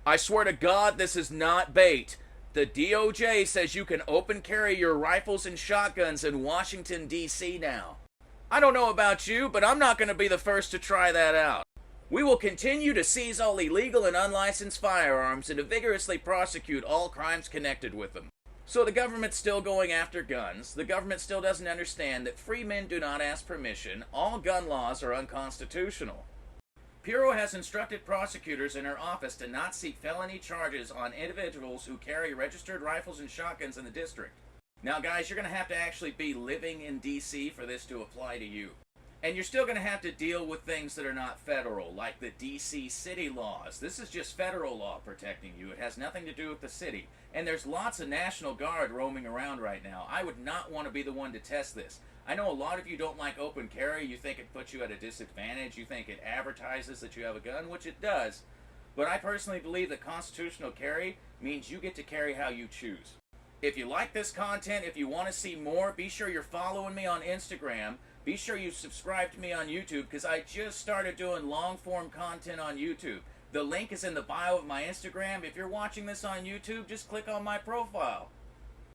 I swear to God, this is not bait. The DOJ says you can open carry your rifles and shotguns in Washington, D.C. now. I don't know about you, but I'm not going to be the first to try that out. We will continue to seize all illegal and unlicensed firearms and to vigorously prosecute all crimes connected with them. So the government's still going after guns. The government still doesn't understand that free men do not ask permission. All gun laws are unconstitutional. Bureau has instructed prosecutors in her office to not seek felony charges on individuals who carry registered rifles and shotguns in the district. Now, guys, you're going to have to actually be living in D.C. for this to apply to you. And you're still going to have to deal with things that are not federal, like the D.C. city laws. This is just federal law protecting you. It has nothing to do with the city. And there's lots of National Guard roaming around right now. I would not want to be the one to test this. I know a lot of you don't like open carry. You think it puts you at a disadvantage. You think it advertises that you have a gun, which it does. But I personally believe that constitutional carry means you get to carry how you choose. If you like this content, if you want to see more, be sure you're following me on Instagram. Be sure you subscribe to me on YouTube, because I just started doing long-form content on YouTube. The link is in the bio of my Instagram. If you're watching this on YouTube, just click on my profile.